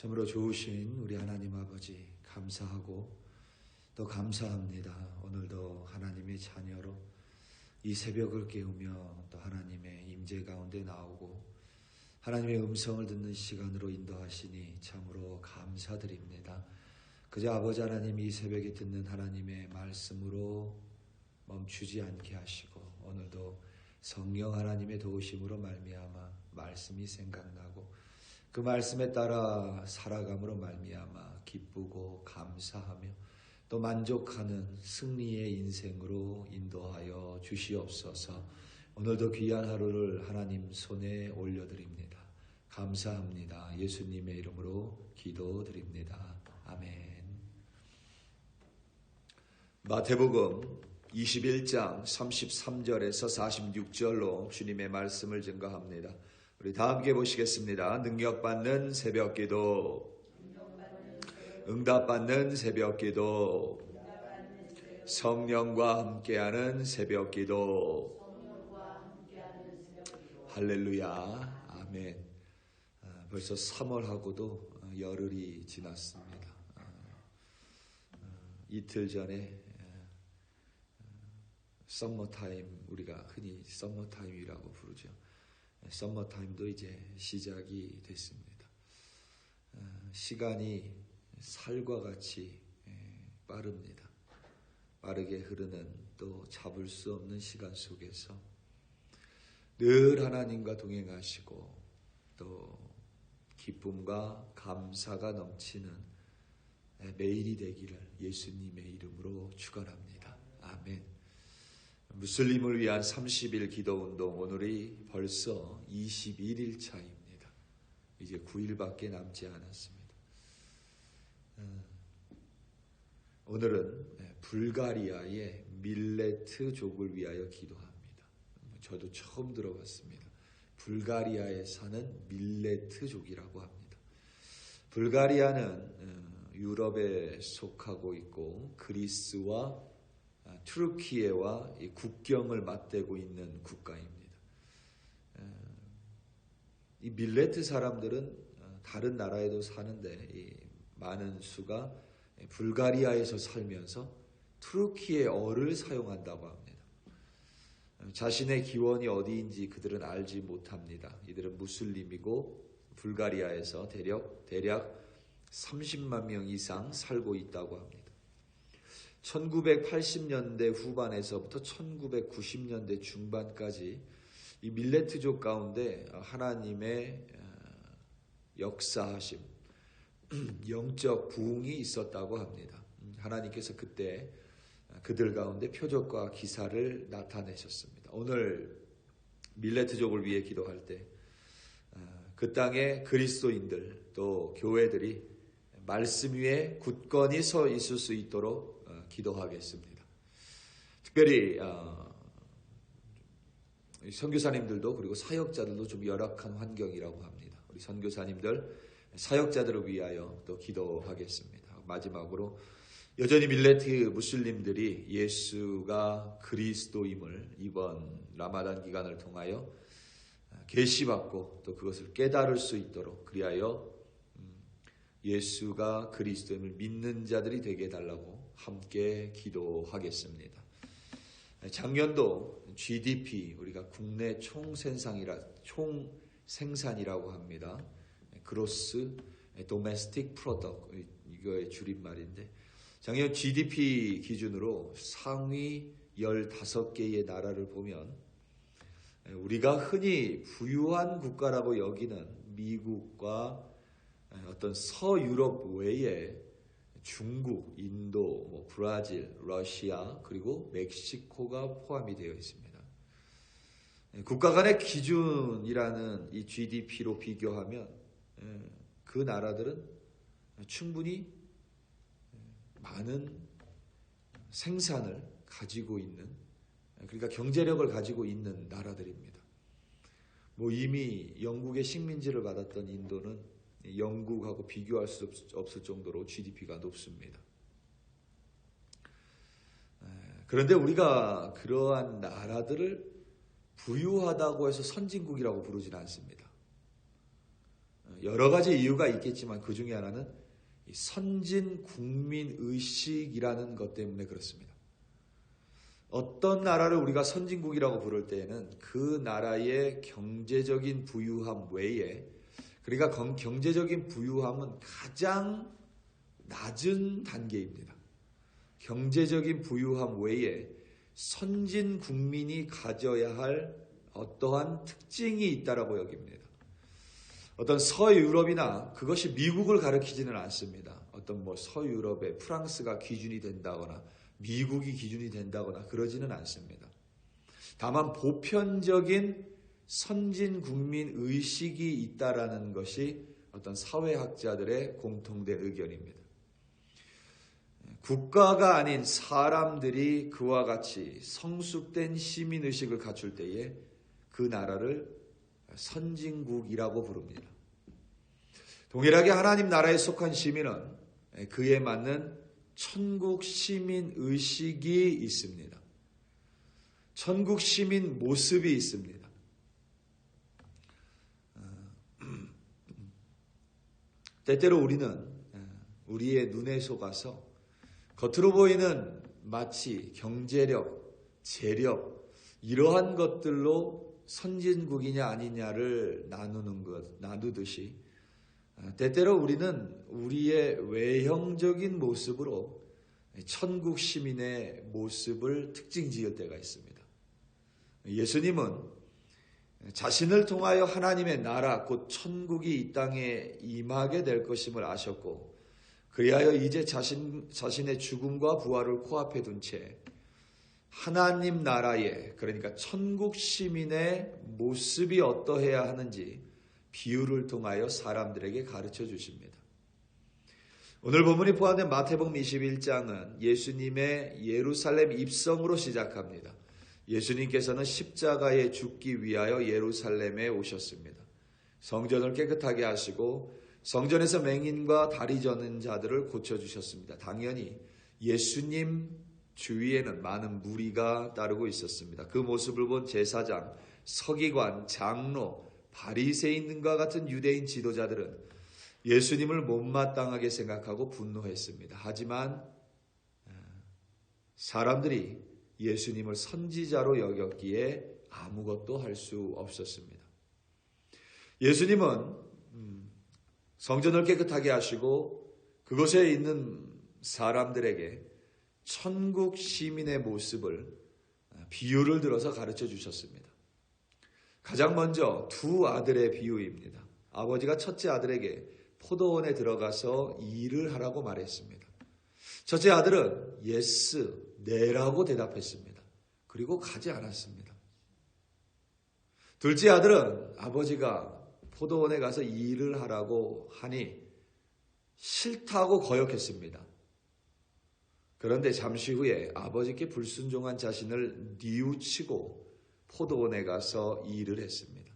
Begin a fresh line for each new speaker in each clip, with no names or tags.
참으로 좋으신 우리 하나님 아버지 감사하고 또 감사합니다. 오늘도 하나님의 자녀로 이 새벽을 깨우며 또 하나님의 임재 가운데 나오고 하나님의 음성을 듣는 시간으로 인도하시니 참으로 감사드립니다. 그저 아버지 하나님 이 새벽에 듣는 하나님의 말씀으로 멈추지 않게 하시고 오늘도 성령 하나님의 도우심으로 말미암아 말씀이 생각나고 그 말씀에 따라 살아감으로 말미암아 기쁘고 감사하며 또 만족하는 승리의 인생으로 인도하여 주시옵소서. 오늘도 귀한 하루를 하나님 손에 올려드립니다. 감사합니다. 예수님의 이름으로 기도드립니다. 아멘. 마태복음 21장 33절에서 46절로 주님의 말씀을 증거합니다. 우리 다 함께 보시겠습니다. 능력받는 새벽기도, 응답받는 새벽기도, 성령과 함께하는 새벽기도. 할렐루야. 아멘. 벌써 3월하고도 열흘이 지났습니다. 이틀 전에 썸머타임, 우리가 흔히 썸머타임이라고 부르죠. 썸머타임도 이제 시작이 됐습니다. 시간이 살과 같이 빠릅니다. 빠르게 흐르는 또 잡을 수 없는 시간 속에서 늘 하나님과 동행하시고 또 기쁨과 감사가 넘치는 매일이 되기를 예수님의 이름으로 축원합니다. 아멘. 무슬림을 위한 30일 기도운동, 오늘이 벌써 21일 차입니다. 이제 9일밖에 남지 않았습니다. 오늘은 불가리아의 밀레트족을 위하여 기도합니다. 저도 처음 들어봤습니다. 불가리아에 사는 밀레트족이라고 합니다. 불가리아는 유럽에 속하고 있고 그리스와 투르키예와 국경을 맞대고 있는 국가입니다. 이 밀레트 사람들은 다른 나라에도 사는데 많은 수가 불가리아에서 살면서 투르키의 어를 사용한다고 합니다. 자신의 기원이 어디인지 그들은 알지 못합니다. 이들은 무슬림이고 불가리아에서 대략 30만 명 이상 살고 있다고 합니다. 1980년대 후반에서부터 1990년대 중반까지 이 밀레트족 가운데 하나님의 역사하심, 영적 부흥이 있었다고 합니다. 하나님께서 그때 그들 가운데 표적과 기사를 나타내셨습니다. 오늘 밀레트족을 위해 기도할 때 그 땅의 그리스도인들 또 교회들이 말씀 위에 굳건히 서 있을 수 있도록 기도하겠습니다. 특별히 선교사님들도 그리고 사역자들도 좀 열악한 환경이라고 합니다. 우리 선교사님들, 사역자들을 위하여 또 기도하겠습니다. 마지막으로 여전히 밀레트 무슬림들이 예수가 그리스도임을 이번 라마단 기간을 통하여 계시받고 또 그것을 깨달을 수 있도록 그리하여 예수가 그리스도임을 믿는 자들이 되게 해달라고 함께 기도하겠습니다. 작년도 GDP, 우리가 국내 총생산이라고 합니다. Gross Domestic Product, 이거의 줄임말인데 작년 GDP 기준으로 상위 15개의 나라를 보면 우리가 흔히 부유한 국가라고 여기는 미국과 어떤 서유럽 외에 중국, 인도, 브라질, 러시아 그리고 멕시코가 포함이 되어 있습니다. 국가 간의 기준이라는 이 GDP로 비교하면 그 나라들은 충분히 많은 생산을 가지고 있는, 그러니까 경제력을 가지고 있는 나라들입니다. 이미 영국의 식민지를 받았던 인도는 영국하고 비교할 수 없을 정도로 GDP가 높습니다. 그런데 우리가 그러한 나라들을 부유하다고 해서 선진국이라고 부르지는 않습니다. 여러 가지 이유가 있겠지만 그 중에 하나는 이 선진 국민 의식이라는 것 때문에 그렇습니다. 어떤 나라를 우리가 선진국이라고 부를 때에는 그 나라의 경제적인 부유함 외에, 그러니까 경제적인 부유함은 가장 낮은 단계입니다. 경제적인 부유함 외에 선진 국민이 가져야 할 어떠한 특징이 있다라고 여깁니다. 어떤 서유럽이나 그것이 미국을 가리키지는 않습니다. 어떤 서유럽의 프랑스가 기준이 된다거나 미국이 기준이 된다거나 그러지는 않습니다. 다만 보편적인 선진 국민 의식이 있다라는 것이 어떤 사회학자들의 공통된 의견입니다. 국가가 아닌 사람들이 그와 같이 성숙된 시민의식을 갖출 때에 그 나라를 선진국이라고 부릅니다. 동일하게 하나님 나라에 속한 시민은 그에 맞는 천국 시민 의식이 있습니다. 천국 시민 모습이 있습니다. 때때로 우리는 우리의 눈에 속아서 겉으로 보이는 마치 경제력, 재력 이러한 것들로 선진국이냐 아니냐를 나누듯이 때때로 우리는 우리의 외형적인 모습으로 천국 시민의 모습을 특징 지을 때가 있습니다. 예수님은 자신을 통하여 하나님의 나라 곧 천국이 이 땅에 임하게 될 것임을 아셨고, 그리하여 이제 자신의 죽음과 부활을 코앞에 둔 채 하나님 나라의, 그러니까 천국 시민의 모습이 어떠해야 하는지 비유를 통하여 사람들에게 가르쳐 주십니다. 오늘 본문이 포함된 마태복음 21장은 예수님의 예루살렘 입성으로 시작합니다. 예수님께서는 십자가에 죽기 위하여 예루살렘에 오셨습니다. 성전을 깨끗하게 하시고 성전에서 맹인과 다리 저는 자들을 고쳐주셨습니다. 당연히 예수님 주위에는 많은 무리가 따르고 있었습니다. 그 모습을 본 제사장, 서기관, 장로, 바리새인과 같은 유대인 지도자들은 예수님을 못마땅하게 생각하고 분노했습니다. 하지만 사람들이 예수님을 선지자로 여겼기에 아무것도 할 수 없었습니다. 예수님은 성전을 깨끗하게 하시고 그곳에 있는 사람들에게 천국 시민의 모습을 비유를 들어서 가르쳐 주셨습니다. 가장 먼저 두 아들의 비유입니다. 아버지가 첫째 아들에게 포도원에 들어가서 일을 하라고 말했습니다. 첫째 아들은 예스, 네라고 대답했습니다. 그리고 가지 않았습니다. 둘째 아들은 아버지가 포도원에 가서 일을 하라고 하니 싫다고 거역했습니다. 그런데 잠시 후에 아버지께 불순종한 자신을 뉘우치고 포도원에 가서 일을 했습니다.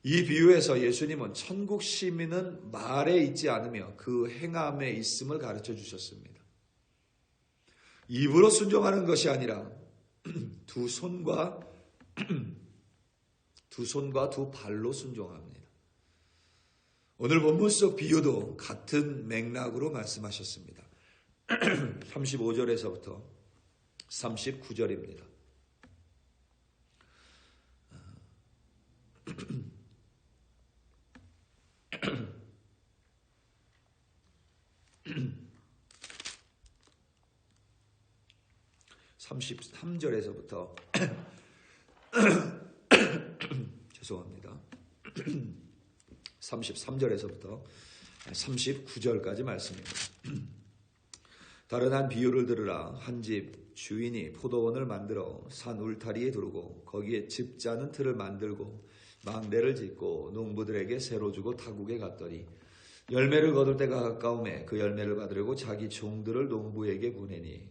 이 비유에서 예수님은 천국 시민은 말에 있지 않으며 그 행함에 있음을 가르쳐 주셨습니다. 입으로 순종하는 것이 아니라 두 손과 두 발로 순종합니다. 오늘 본문 속 비유도 같은 맥락으로 말씀하셨습니다. 35절에서부터 39절입니다. (33절에서부터) 죄송합니다. 33절에서부터 39절까지 말씀입니다. 다른 한 비유를 들으라. 한 집 주인이 포도원을 만들어 산 울타리에 두르고 거기에 집 짜는 틀을 만들고 망대를 짓고 농부들에게 새로 주고 타국에 갔더니 열매를 거둘 때가 가까우매 그 열매를 받으려고 자기 종들을 농부에게 보내니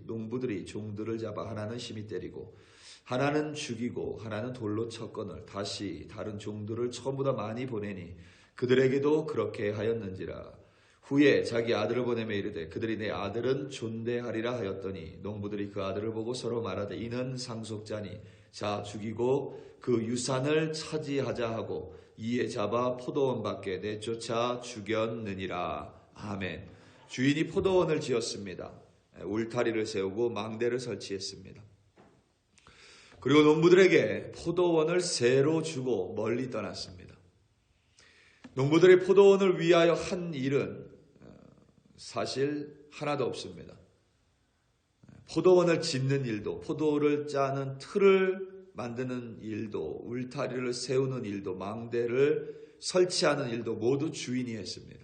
농부들이 종들을 잡아 하나는 심히 때리고 하나는 죽이고 하나는 돌로 쳤거늘 다시 다른 종들을 처음보다 많이 보내니 그들에게도 그렇게 하였는지라. 후에 자기 아들을 보내며 이르되 그들이 내 아들은 존대하리라 하였더니 농부들이 그 아들을 보고 서로 말하되 이는 상속자니 자 죽이고 그 유산을 차지하자 하고 이에 잡아 포도원 밖에 내쫓아 죽였느니라. 아멘. 주인이 포도원을 지었습니다. 울타리를 세우고 망대를 설치했습니다. 그리고 농부들에게 포도원을 새로 주고 멀리 떠났습니다. 농부들이 포도원을 위하여 한 일은 사실 하나도 없습니다. 포도원을 짓는 일도, 포도를 짜는 틀을 만드는 일도, 울타리를 세우는 일도, 망대를 설치하는 일도 모두 주인이 했습니다.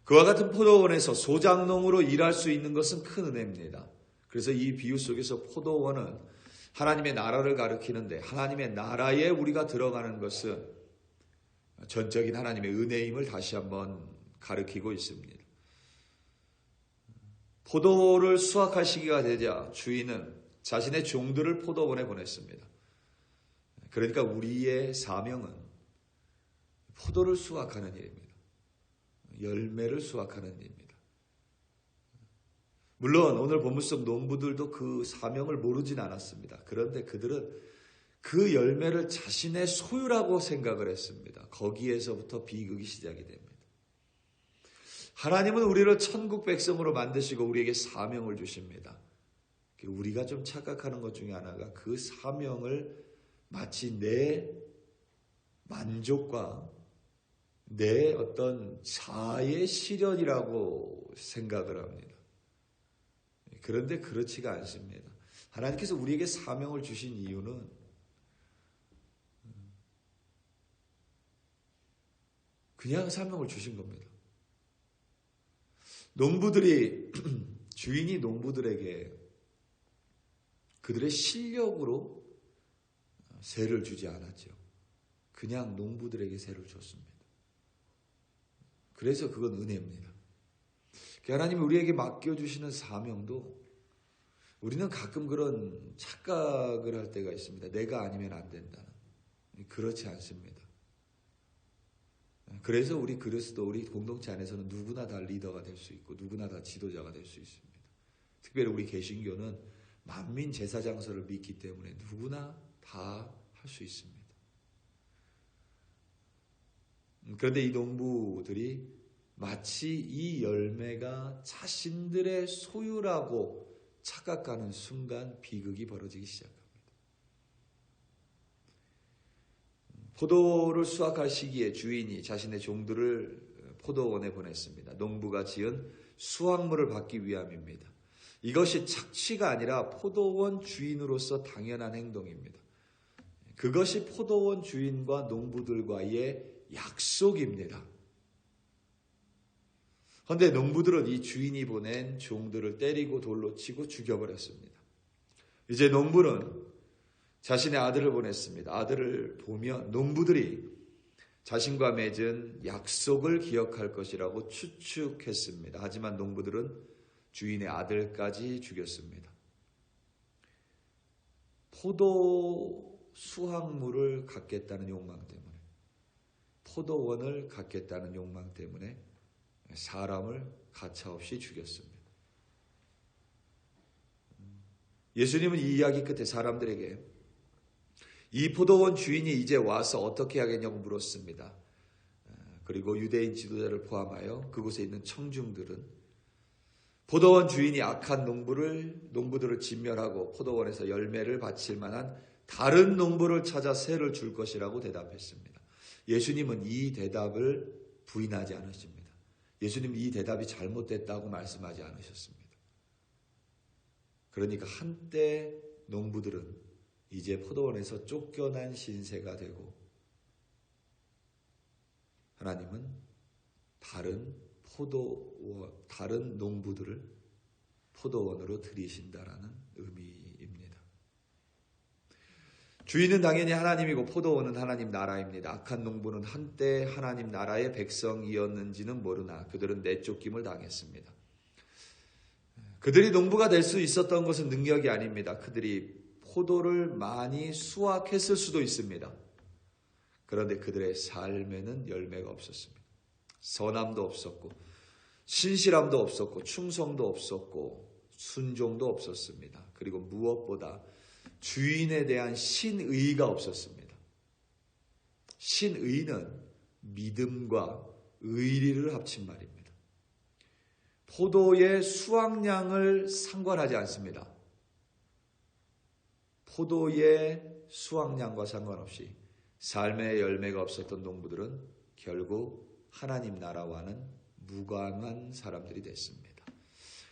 그와 같은 포도원에서 소장농으로 일할 수 있는 것은 큰 은혜입니다. 그래서 이 비유 속에서 포도원은 하나님의 나라를 가리키는데, 하나님의 나라에 우리가 들어가는 것은 전적인 하나님의 은혜임을 다시 한번 가리키고 있습니다. 포도를 수확할 시기가 되자 주인은 자신의 종들을 포도원에 보냈습니다. 그러니까 우리의 사명은 포도를 수확하는 일입니다. 열매를 수확하는 일입니다. 물론 오늘 본문 속 농부들도 그 사명을 모르진 않았습니다. 그런데 그들은 그 열매를 자신의 소유라고 생각을 했습니다. 거기에서부터 비극이 시작이 됩니다. 하나님은 우리를 천국 백성으로 만드시고 우리에게 사명을 주십니다. 우리가 좀 착각하는 것 중에 하나가 그 사명을 마치 내 만족과 내 어떤 자의 실현이라고 생각을 합니다. 그런데 그렇지가 않습니다. 하나님께서 우리에게 사명을 주신 이유는 그냥 사명을 주신 겁니다. 농부들이 주인이 농부들에게 그들의 실력으로 세를 주지 않았죠. 그냥 농부들에게 세를 줬습니다. 그래서 그건 은혜입니다. 하나님이 우리에게 맡겨주시는 사명도 우리는 가끔 그런 착각을 할 때가 있습니다. 내가 아니면 안 된다는. 그렇지 않습니다. 그래서 우리 그리스도, 우리 공동체 안에서는 누구나 다 리더가 될 수 있고 누구나 다 지도자가 될 수 있습니다. 특별히 우리 개신교는 만민 제사장서를 믿기 때문에 누구나 다 할 수 있습니다. 그런데 이 농부들이 마치 이 열매가 자신들의 소유라고 착각하는 순간 비극이 벌어지기 시작합니다. 포도를 수확할 시기에 주인이 자신의 종들을 포도원에 보냈습니다. 농부가 지은 수확물을 받기 위함입니다. 이것이 착취가 아니라 포도원 주인으로서 당연한 행동입니다. 그것이 포도원 주인과 농부들과의 약속입니다. 그런데 농부들은 이 주인이 보낸 종들을 때리고 돌로 치고 죽여버렸습니다. 이제 농부는 자신의 아들을 보냈습니다. 아들을 보면 농부들이 자신과 맺은 약속을 기억할 것이라고 추측했습니다. 하지만 농부들은 주인의 아들까지 죽였습니다. 포도 수확물을 갖겠다는 욕망 때문에, 포도원을 갖겠다는 욕망 때문에 사람을 가차없이 죽였습니다. 예수님은 이 이야기 끝에 사람들에게 이 포도원 주인이 이제 와서 어떻게 하겠냐고 물었습니다. 그리고 유대인 지도자를 포함하여 그곳에 있는 청중들은 포도원 주인이 악한 농부들을 진멸하고 포도원에서 열매를 바칠 만한 다른 농부를 찾아 세를 줄 것이라고 대답했습니다. 예수님은 이 대답을 부인하지 않으십니다. 예수님은 이 대답이 잘못됐다고 말씀하지 않으셨습니다. 그러니까 한때 농부들은 이제 포도원에서 쫓겨난 신세가 되고 하나님은 다른 농부들을 포도원으로 들이신다라는 의미입니다. 주인은 당연히 하나님이고 포도원은 하나님 나라입니다. 악한 농부는 한때 하나님 나라의 백성이었는지는 모르나 그들은 내쫓김을 당했습니다. 그들이 농부가 될 수 있었던 것은 능력이 아닙니다. 그들이 포도를 많이 수확했을 수도 있습니다. 그런데 그들의 삶에는 열매가 없었습니다. 선함도 없었고 신실함도 없었고 충성도 없었고 순종도 없었습니다. 그리고 무엇보다 주인에 대한 신의가 없었습니다. 신의는 믿음과 의리를 합친 말입니다. 포도의 수확량을 상관하지 않습니다. 포도의 수확량과 상관없이 삶의 열매가 없었던 농부들은 결국 하나님 나라와는 무관한 사람들이 됐습니다.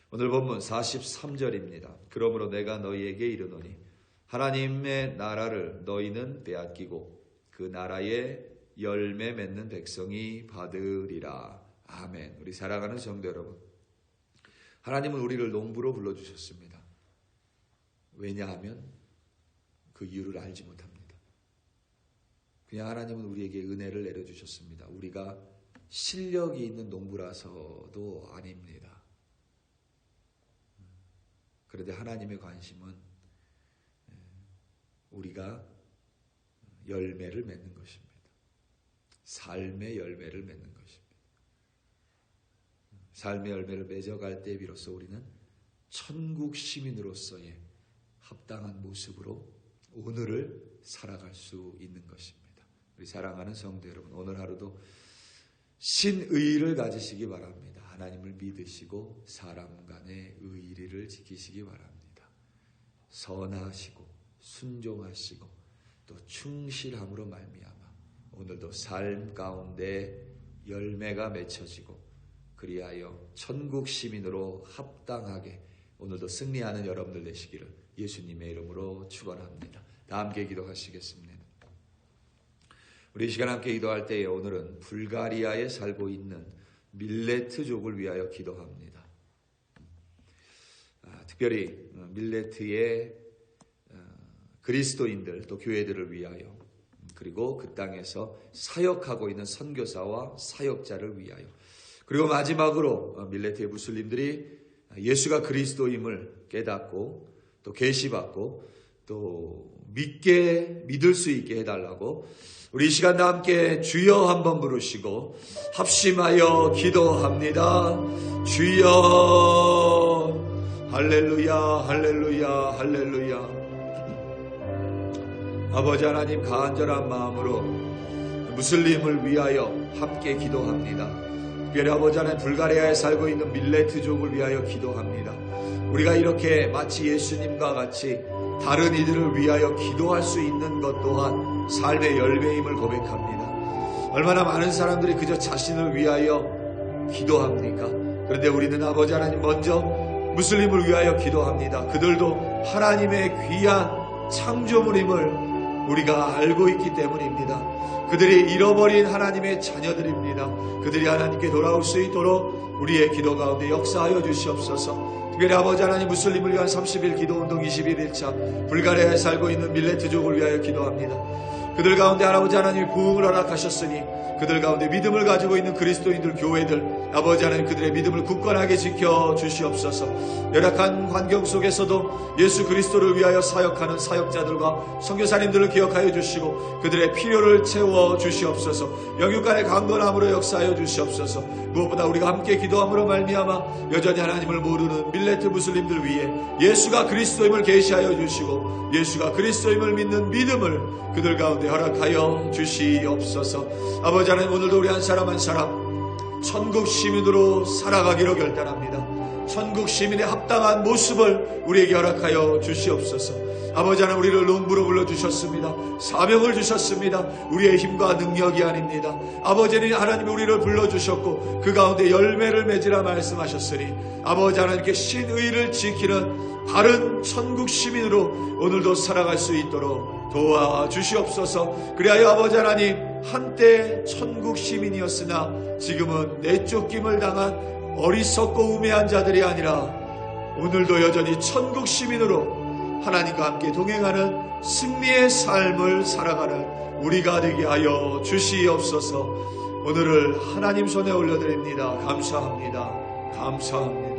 오늘 본문 43절입니다. 그러므로 내가 너희에게 이르노니 하나님의 나라를 너희는 빼앗기고 그 나라에 열매 맺는 백성이 받으리라. 아멘. 우리 사랑하는 성도 여러분, 하나님은 우리를 농부로 불러주셨습니다. 왜냐하면 그 이유를 알지 못합니다. 그냥 하나님은 우리에게 은혜를 내려주셨습니다. 우리가 실력이 있는 농부라서도 아닙니다. 그런데 하나님의 관심은 우리가 열매를 맺는 것입니다. 삶의 열매를 맺는 것입니다. 삶의 열매를 맺어갈 때 비로소 우리는 천국 시민으로서의 합당한 모습으로 오늘을 살아갈 수 있는 것입니다. 우리 사랑하는 성도 여러분, 오늘 하루도 신의를 가지시기 바랍니다. 하나님을 믿으시고 사람 간의 의리를 지키시기 바랍니다. 선하시고 순종하시고 또 충실함으로 말미암아 오늘도 삶 가운데 열매가 맺혀지고 그리하여 천국 시민으로 합당하게 오늘도 승리하는 여러분들 되시기를 예수님의 이름으로 축원합니다. 다 함께 기도하시겠습니다. 우리 이 시간 함께 기도할 때에 오늘은 불가리아에 살고 있는 밀레트족을 위하여 기도합니다. 특별히 밀레트의 그리스도인들 또 교회들을 위하여 그리고 그 땅에서 사역하고 있는 선교사와 사역자를 위하여 그리고 마지막으로 밀레트의 무슬림들이 예수가 그리스도임을 깨닫고 또 계시받고 또 믿을 수 있게 해달라고 우리 이 시간 다 함께 주여 한번 부르시고 합심하여 기도합니다. 주여 할렐루야 할렐루야 할렐루야. 아버지 하나님, 간절한 마음으로 무슬림을 위하여 함께 기도합니다. 특별히 아버지 하나님, 불가리아에 살고 있는 밀레트족을 위하여 기도합니다. 우리가 이렇게 마치 예수님과 같이 다른 이들을 위하여 기도할 수 있는 것 또한 삶의 열매임을 고백합니다. 얼마나 많은 사람들이 그저 자신을 위하여 기도합니까? 그런데 우리는 아버지 하나님 먼저 무슬림을 위하여 기도합니다. 그들도 하나님의 귀한 창조물임을 우리가 알고 있기 때문입니다. 그들이 잃어버린 하나님의 자녀들입니다. 그들이 하나님께 돌아올 수 있도록 우리의 기도 가운데 역사하여 주시옵소서. 특별히 아버지 하나님, 무슬림을 위한 30일 기도운동 21일차 불가리아에 살고 있는 밀레트족을 위하여 기도합니다. 그들 가운데 아버지 하나님이 부흥을 허락하셨으니 그들 가운데 믿음을 가지고 있는 그리스도인들, 교회들, 아버지 하나님 그들의 믿음을 굳건하게 지켜 주시옵소서. 열악한 환경 속에서도 예수 그리스도를 위하여 사역하는 사역자들과 선교사님들을 기억하여 주시고 그들의 필요를 채워 주시옵소서. 영육간의 강건함으로 역사하여 주시옵소서. 무엇보다 우리가 함께 기도함으로 말미암아 여전히 하나님을 모르는 밀레트 무슬림들 위해 예수가 그리스도임을 계시하여 주시고 예수가 그리스도임을 믿는 믿음을 그들 가운데 허락하여 주시옵소서. 아버지 하나님, 오늘도 우리 한 사람 한 사람 천국 시민으로 살아가기로 결단합니다. 천국 시민의 합당한 모습을 우리에게 허락하여 주시옵소서. 아버지 하나님, 우리를 농부로 불러주셨습니다. 사명을 주셨습니다. 우리의 힘과 능력이 아닙니다. 아버지 하나님이 우리를 불러주셨고 그 가운데 열매를 맺으라 말씀하셨으니 아버지 하나님께 신의를 지키는 바른 천국 시민으로 오늘도 살아갈 수 있도록 도와주시옵소서. 그리하여 아버지 하나님, 한때 천국 시민이었으나 지금은 내쫓김을 당한 어리석고 우매한 자들이 아니라 오늘도 여전히 천국 시민으로 하나님과 함께 동행하는 승리의 삶을 살아가는 우리가 되게 하여 주시옵소서. 오늘을 하나님 손에 올려드립니다. 감사합니다. 감사합니다.